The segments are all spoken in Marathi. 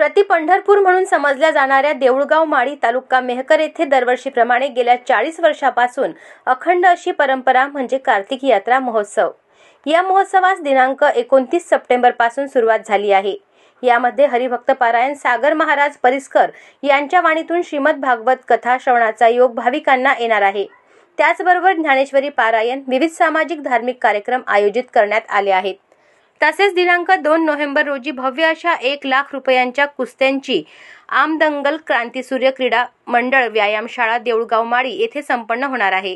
प्रति पंढरपूर म्हणून समजल्या जाणाऱ्या देऊळगाव माळी तालुका मेहकर येथे दरवर्षीप्रमाणे गेल्या 40 वर्षापासून अखंड अशी परंपरा म्हणजे कार्तिकी यात्रा महोत्सव। या महोत्सवास दिनांक 29 सप्टेंबर पासून सुरुवात झाली आहे। यामध्ये हरिभक्त पारायण सागर महाराज परिस्कर यांच्या वाणीतून श्रीमद भागवत कथा श्रवणाचा योग भाविकांना येणार आहे। त्याचबरोबर ज्ञानेश्वरी पारायण, विविध सामाजिक धार्मिक कार्यक्रम आयोजित करण्यात आले आहेत। तसेच दिनांक 2 नोव्हेंबर रोजी भव्य अशा 1 लाख रुपयांच्या कुस्त्यांची आमदंगल क्रांतीसूर्य क्रीडा मंडळ व्यायामशाळा देऊळगाव माळी येथे संपन्न होणार आहे।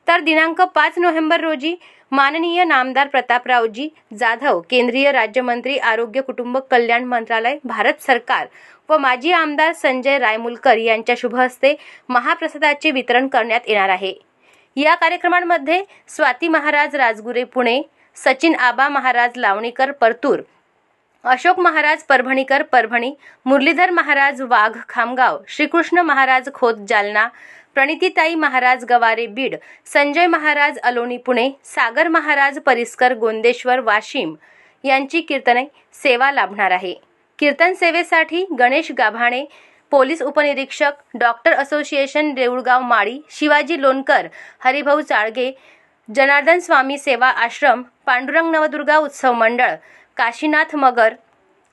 तर दिनांक 5 नोव्हेंबर रोजी माननीय नामदार प्रतापरावजी जाधव, केंद्रीय राज्यमंत्री, आरोग्य कुटुंब कल्याण मंत्रालय, भारत सरकार व माजी आमदार संजय रायमुलकर यांच्या शुभ हस्ते महाप्रसादाचे वितरण करण्यात येणार आहे। या कार्यक्रमांमध्ये स्वाती महाराज राजगुरे पुणे, सचिन आबा महाराज लावणीकर परतूर, अशोक महाराज परभणीकर परभणी, मुरलीधर महाराज वाघ खामगाव, श्रीकृष्ण महाराज खोत जालना, प्रणितीताई महाराज गवारे बीड, संजय महाराज अलोनी पुणे, सागर महाराज परिस्कर गोंदेश्वर वाशिम यांची कीर्तने सेवा लाभणार आहे। कीर्तन सेवेसाठी गणेश गाभाणे, पोलीस उपनिरीक्षक, डॉक्टर असोसिएशन देऊळगाव माळी, शिवाजी लोणकर, हरिभाऊ चाळगे, जनार्दन स्वामी सेवा आश्रम, पांडुरंग नवदुर्गा उत्सव मंडळ, काशीनाथ मगर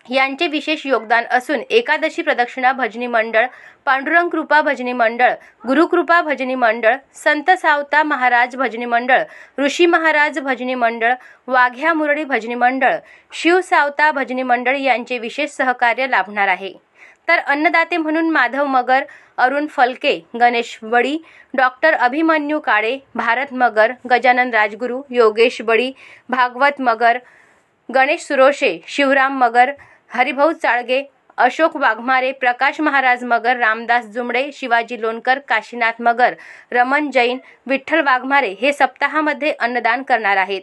यांचे विशेष योगदान असून एकादशी प्रदक्षिणा भजनी मंडळ, पांडुरंग कृपा भजनी मंडळ, गुरुकृपा भजनी मंडळ, संत सावता महाराज भजनी मंडळ, ऋषी महाराज भजनी मंडळ, वाघ्या मुरळी भजनी मंडळ, शिव सावता भजनी मंडळ यांचे विशेष सहकार्य लाभणार आहे। तर अन्नदाते म्हणून माधव मगर, अरुण फलके, गणेश बडी, डॉक्टर अभिमन्यू काळे, भारत मगर, गजानन राजगुरू, योगेश बडी, भागवत मगर, गणेश सुरोशे, शिवराम मगर, हरिभाऊ चाळगे, अशोक वाघमारे, प्रकाश महाराज मगर, रामदास जुमडे, शिवाजी लोणकर, काशीनाथ मगर, रमन जैन, विठ्ठल वाघमारे हे सप्ताहामध्ये अन्नदान करणार आहेत।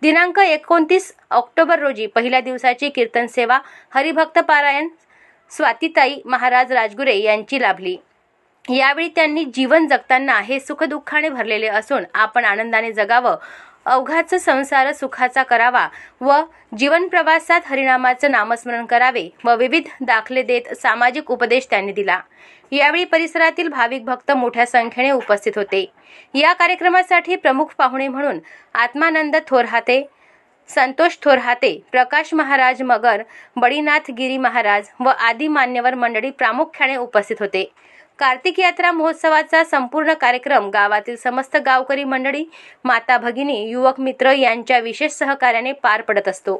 दिनांक 29 ऑक्टोबर रोजी पहिल्या दिवसाची कीर्तन सेवा हरिभक्त पारायण स्वातीताई महाराज राजगुरे यांची लाभली। यावेळी त्यांनी जीवन जगताना हे सुखदुःखाने भरलेले असून आपण आनंदाने जगावं, अवघाच संसार सुखाचा करावा व जीवन प्रवासात हरिनामाचं नामस्मरण करावे व विविध दाखले देत सामाजिक उपदेश त्यांनी दिला। यावेळी परिसरातील भाविक भक्त मोठ्या संख्येने उपस्थित होते। या कार्यक्रमासाठी प्रमुख पाहुणे म्हणून आत्मानंद थोरहाते, संतोष थोरहाते, प्रकाश महाराज मगर, बडीनाथ गिरी महाराज व आदी मान्यवर मंडळी प्रामुख्याने उपस्थित होते। कार्तिक यात्रा महोत्सवाचा संपूर्ण कार्यक्रम गावातील समस्त गावकरी मंडळी, माता भगिनी, युवक मित्र यांच्या विशेष सहकार्याने पार पडत असतो।